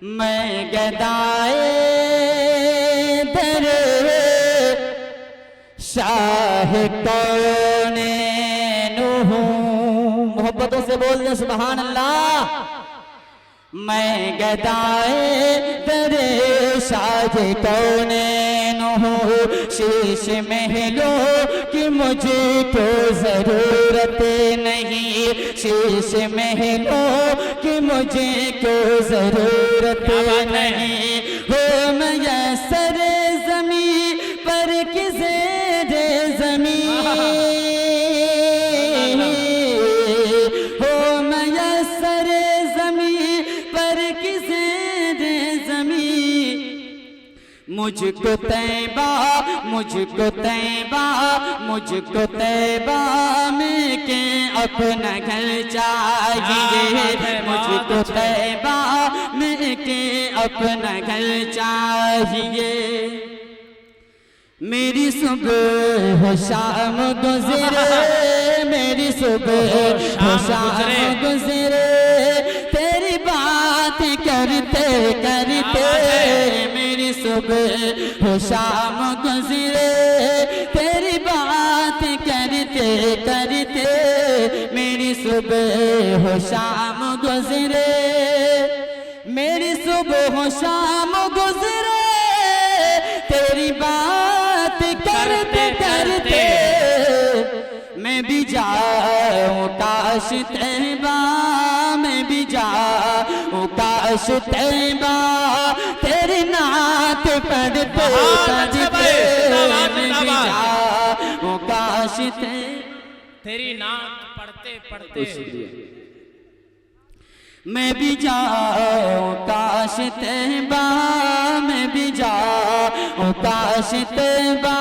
میں گدائے در شاہ کونین ہوں. محبتوں سے بول دیں سبحان اللہ. میں گدائے در شاہ کونین ہوں. شیش محلوں کی مجھے کو ضرورت نہیں. شیش محلوں کی مجھے کو ضرورت نہیں. ہو میسر زمین پر کی زیر زمین. ہو میسر زمین پر کی زیر زمین. مجھ کو طیبہ مجھ کو طیبہ مجھ کو طیبہ میں کہ اپنا گھر چاہیے. مجھ کو طیبہ میں کہ اپنا گھر چاہیے. میری صبح و شام گزرے میری صبح و شام گزرے تیری بات کرتے کرتے. میری صبح و شام گزرے تیری بات کرتے کرتے. میری صبح و شام گزرے میری صبح و شام گزرے تیری بات کرتے کرتے. میں بھی جاؤں کاش طیبہ میں بھی جاؤں کاش طیبہ تیری نعت پڑھتے پڑھتے. میں بھی جاؤں کاش تیری نعت پڑھتے پڑھتے. میں بھی جاؤں کاش طیبہ میں بھی جاؤں کاش طیبہ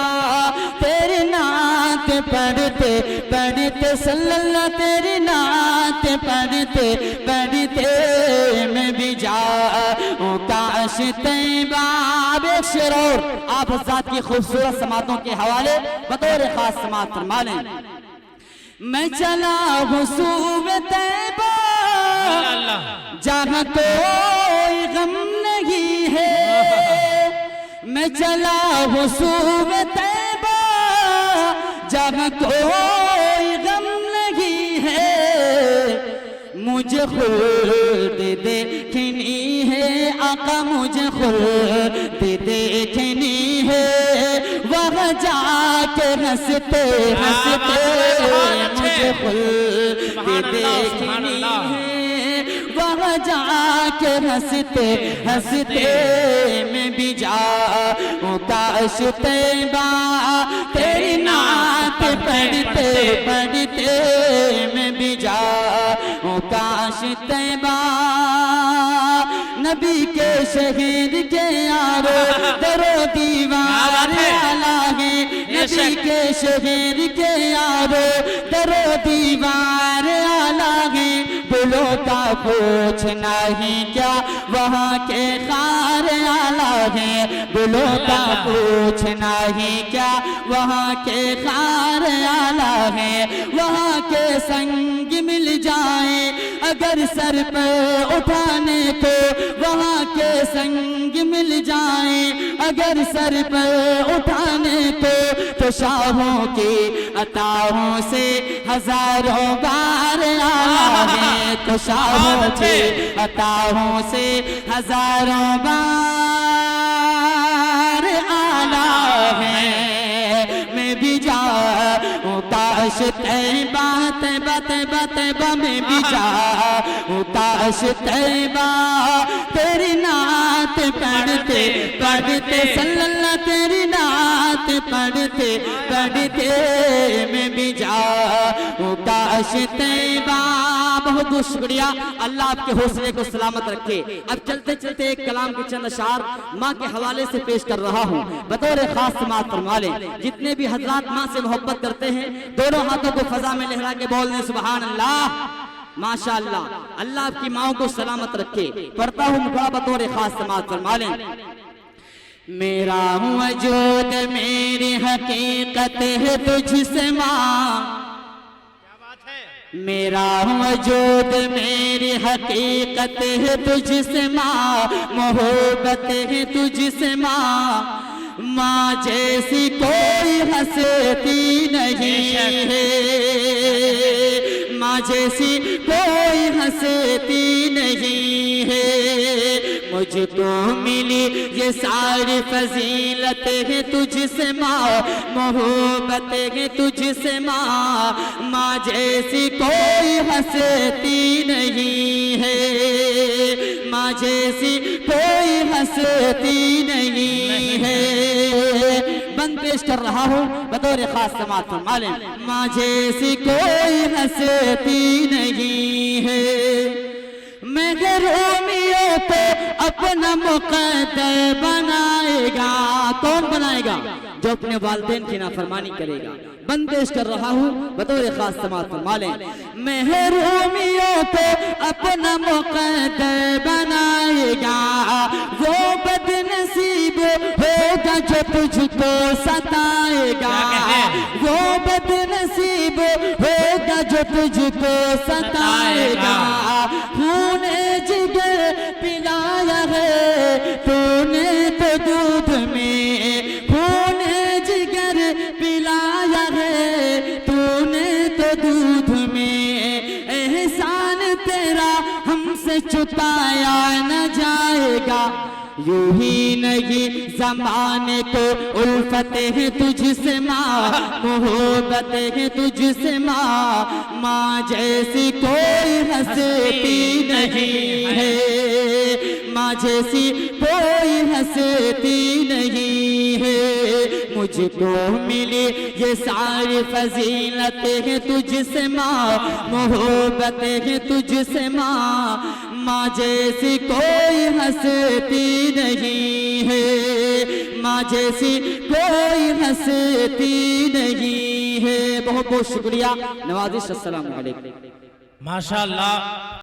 تیری نعت پڑھتے پڑھتے صلی اللہ تیری نعت پڑھتے پڑھتے. میں بھی جاؤں کاش طیبہ. اب ایک شعر اور آپ حضرات کی خوبصورت سماعتوں کے حوالے بطور خاص سماعت فرما لیں. میں چلا ہوں سوئے طیبہ جہاں کوئی غم نہیں ہے. میں چلا ہوں سوئے طیبہ جہاں کوئی غم نہیں ہے. مجھے خلد دیکھنی ہے آقا مجھے خلد دیکھنی ہے. وہاں جا کے ہنستے ہنستے مجھے خلد دیکھنی ہے. وہاں جا کے ہنستے ہنستے. میں بھی جاؤں کاش طیبہ تیری نعت پڑھتے پڑھتے. میں بھی جاؤں کاش طیبہ. نبی کے شہید کے یارو درو دیوار آلہ ہے. نبی کے شہید کے یارو درو دیوار آلہ ہے. گلوں کا پوچھنا ہی کیا وہاں کے خار آلہ ہے. گلوں کا پوچھنا ہی کیا وہاں کے خار آلہ ہے. وہاں کے سنگ مل جائے اگر سر پہ اٹھانے کو. وہاں کے سنگ مل جائے اگر سر پہ اٹھانے کو. تو شاہوں کی عطاؤں سے ہزاروں بار آلہ ہے. تو شاہوں کی عطاؤں سے ہزاروں بار آلہ ہے. میں بھی جاؤں کاش طیبہ طیبہ طیبہ طیبہ. میں بھی جاؤں کاش طیبہ تیری نعت پڑھتے پڑھتے صلی اللہ تیری نعت پڑھتے پڑھتے. میں بھی جاؤں کاش طیبہ. بہت بہت شکریہ. اللہ آپ کے حوصلے کو سلامت رکھے. اب چلتے چلتے ایک کلام کے چند اشعار ماں کے حوالے سے پیش کر رہا ہوں. بطور خاص سماعت فرما لیں. جتنے بھی حضرات ماں سے محبت کرتے ہیں دونوں ہاتھوں کو فضا میں لہرا کے بول دیں سبحان اللہ. ماشاءاللہ اللہ آپ کی ماں کو سلامت رکھے. پڑھتا ہوں مکھڑا بطور خاص سماعت فرما لیں. میرا وجود میری حقیقت ہے تجھ سے ماں. میرا وجود میری حقیقت ہے تجھ سے ماں، محبت ہے تجھ سے ماں، ماں جیسی کوئی ہستی نہیں ہے، ماں جیسی کوئی ہستی نہیں ہے، مجھ کو ملی یہ ساری فضیلت ہے تجھ سے ماں، محبت ہے تجھ سے ماں، ماں جیسی کوئی ہستی نہیں ہے، ماں جیسی کوئی ہستی نہیں ہے۔ بند پیش کر رہا ہوں بطور خاص سماعت فرما لیں، ماں جیسی کوئی ہستی نہیں ہے۔ محرومیوں کو اپنا مقدر بنائے گا، کون بنائے گا؟ جو اپنے والدین کی نافرمانی کرے گا۔ بندش کر رہا ہوں بطور خاص سماعت فرما لیں، محرومیوں کو اپنا مقدر بنائے گا، وہ بد نصیب ہوگا جو تجھ کو ستائے گا، وہ بد نصیب ہوگا جو تجھ کو ستائے گا، خون جگر پلایا ہے تو نے تو دودھ میں، خون جگر پلایا ہے تو نے تو دودھ میں، احسان تیرا ہم سے چھپایا نہ جائے گا، یوں ہی نہیں زمانے کو الفت ہے تجھ سے ماں، محبت ہے تجھ سے ماں، ماں جیسی کوئی ہستی نہیں ہے، ماں جیسی کوئی ہستی نہیں ہے، مجھ کو ملی یہ ساری فضیلت ہے تجھ سے ماں، محبت ہے تجھ سے ماں، ماں جیسی کوئی ہستی نہیں ہے، ماں جیسی کوئی ہستی نہیں ہے۔ بہت بہت شکریہ، نوازش، السلام علیکم۔ ماشاءاللہ۔